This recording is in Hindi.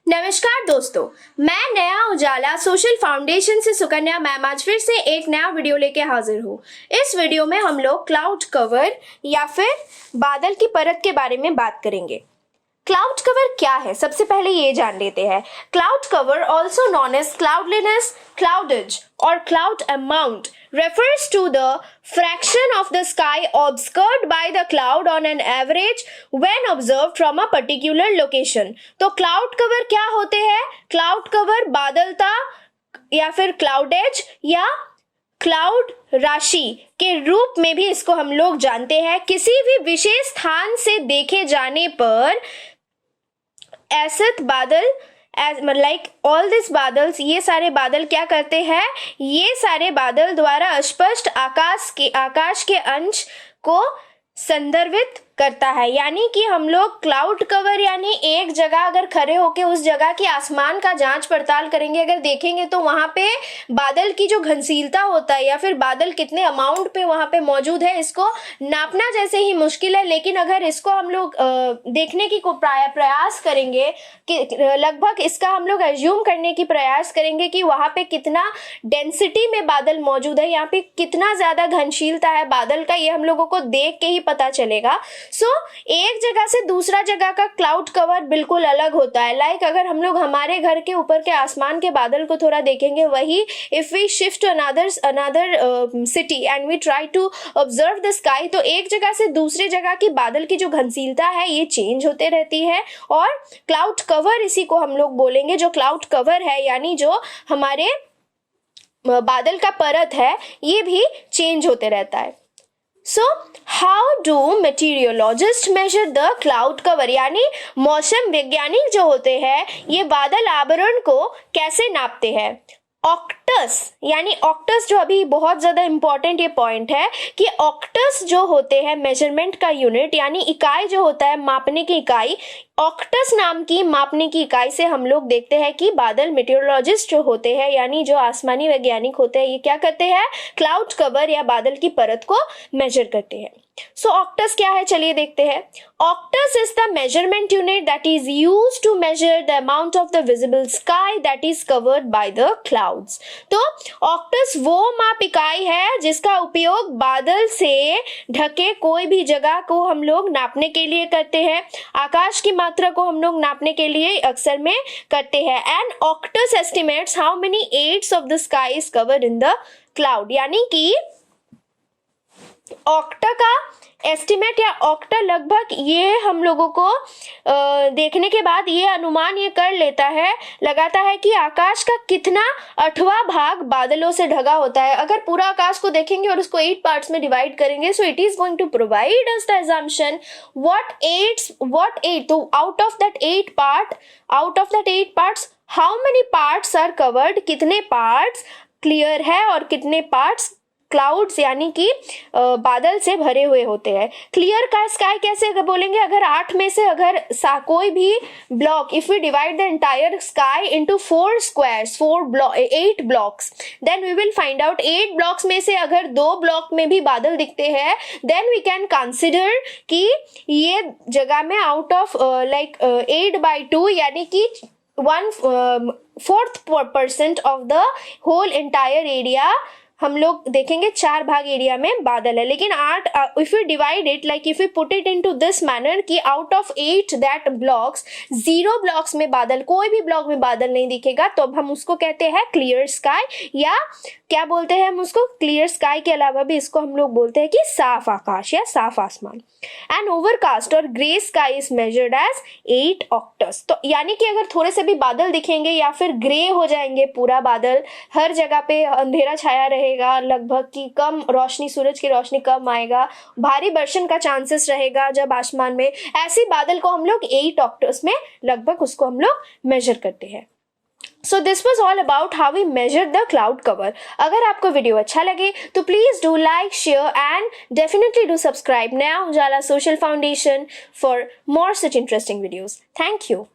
नमस्कार दोस्तों, मैं नया उजाला सोशल फाउंडेशन से सुकन्या मैम आज फिर से एक नया वीडियो लेके हाजिर हूँ। इस वीडियो में हम लोग क्लाउड कवर या फिर बादल की परत के बारे में बात करेंगे। क्लाउड कवर क्या है, सबसे पहले ये जान लेते हैं। Cloud cover, also known as cloudiness, cloudage और cloud amount, refers to the fraction of the sky obscured by the cloud on an average when observed from a particular location। तो क्लाउड कवर क्या होते हैं? क्लाउड कवर बादलता या फिर क्लाउडेज या क्लाउड राशि के रूप में भी इसको हम लोग जानते हैं। किसी भी विशेष स्थान से देखे जाने पर ऐसे बादल लाइक ऑल दिस बादल्स, ये सारे बादल क्या करते हैं? ये सारे बादल द्वारा अस्पष्ट आकाश के अंश को संदर्भित करता है। यानी कि हम लोग क्लाउड कवर यानी एक जगह अगर खड़े होके उस जगह की आसमान का जांच पड़ताल करेंगे, अगर देखेंगे तो वहां पे बादल की जो घनशीलता होता है या फिर बादल कितने अमाउंट पे वहां पे मौजूद है, इसको नापना जैसे ही मुश्किल है। लेकिन अगर इसको हम लोग देखने की प्रयास करेंगे कि लगभग इसका हम लोग एज्यूम करने की प्रयास करेंगे कि वहां पे कितना डेंसिटी में बादल मौजूद है, यहाँ पे कितना ज्यादा घनशीलता है बादल का, ये हम लोगों को देख के ही पता चलेगा। एक जगह से दूसरा जगह का क्लाउड कवर बिल्कुल अलग होता है। लाइक अगर हम लोग हमारे घर के ऊपर के आसमान के बादल को थोड़ा देखेंगे, वही if we shift to another city and we try to observe the sky, तो एक जगह से दूसरे जगह की बादल की जो घनशीलता है ये चेंज होते रहती है। और क्लाउड कवर इसी को हम लोग बोलेंगे। जो क्लाउड कवर है यानी जो हमारे बादल का परत है, ये भी चेंज होते रहता है। So, how do meteorologists measure the cloud cover? यानी मौसम वैज्ञानिक जो होते हैं ये बादल आवरण को कैसे नापते हैं? ऑक्टस यानी ऑक्टस, जो अभी बहुत ज्यादा इंपॉर्टेंट ये पॉइंट है कि ऑक्टस जो होते हैं मेजरमेंट का यूनिट यानी इकाई जो होता है मापने की इकाई, ऑक्टस नाम की मापने की इकाई से हम लोग देखते हैं कि बादल मेटेरोलॉजिस्ट जो होते हैं यानी जो आसमानी वैज्ञानिक होते हैं ये क्या करते हैं? क्लाउड कवर या बादल की परत को मेजर करते हैं। सो ऑक्टस क्या है, चलिए देखते हैं। Oktas is the measurement unit that is used to measure the amount of the visible sky that is covered by the clouds. तो ऑक्टस वो माप इकाई है जिसका उपयोग बादल से ढके कोई भी जगह को हम लोग नापने के लिए करते हैं। आकाश की मात्रा को हम लोग नापने के लिए अक्सर में करते हैं। And oktas estimates how many eights of the sky is covered in the cloud. यानी कि ऑक्टा का एस्टिमेट या ऑक्टा लगभग ये हम लोगों को देखने के बाद ये अनुमान ये कर लगाता है कि आकाश का कितना 8वां भाग बादलों से ढका होता है। अगर पूरा आकाश को देखेंगे और उसको 8 पार्ट्स में डिवाइड करेंगे, so it is going to provide us the assumption what 8, तो out of that 8 parts how many parts are covered, कितने पार्ट्स क्लियर है और कितने पार्ट्स क्लाउड्स यानी कि बादल से भरे हुए होते हैं। क्लियर का स्काई कैसे बोलेंगे? अगर 8 में से अगर कोई भी block, if we divide the entire sky into 4 squares, 8 blocks, then we will find out 8 blocks में से अगर 2 ब्लॉक में भी बादल दिखते हैं, देन वी कैन कंसिडर कि ये जगह में आउट ऑफ 8/2 यानी कि 1/4% of the whole entire area हम लोग देखेंगे 4 भाग एरिया में बादल है। लेकिन 8 if you divide it like if you put it into this manner कि out of 8 that blocks 0 blocks में बादल, कोई भी ब्लॉक में बादल नहीं दिखेगा, तो अब हम उसको कहते हैं क्लियर स्काई। या क्या बोलते हैं हम उसको? क्लियर स्काई के अलावा भी इसको हम लोग बोलते हैं कि साफ आकाश या साफ आसमान। एंड ओवरकास्ट और grey sky is measured as 8 oktas. तो यानी कि अगर थोड़े से भी बादल दिखेंगे या फिर ग्रे हो जाएंगे पूरा बादल, हर जगह पे अंधेरा छाया रहेगा, लगभग की कम रोशनी, सूरज की रोशनी कम आएगा, भारी वर्षण का चांसेस रहेगा जब आसमान में, ऐसे बादल को हम लोग 8 ऑक्टस में लगभग उसको हम लोग मेजर करते हैं। So this was all about how we measure the cloud cover. अगर आपको वीडियो अच्छा लगे तो please do like, share and definitely do subscribe Naya Ujala social foundation for more such interesting videos. Thank you.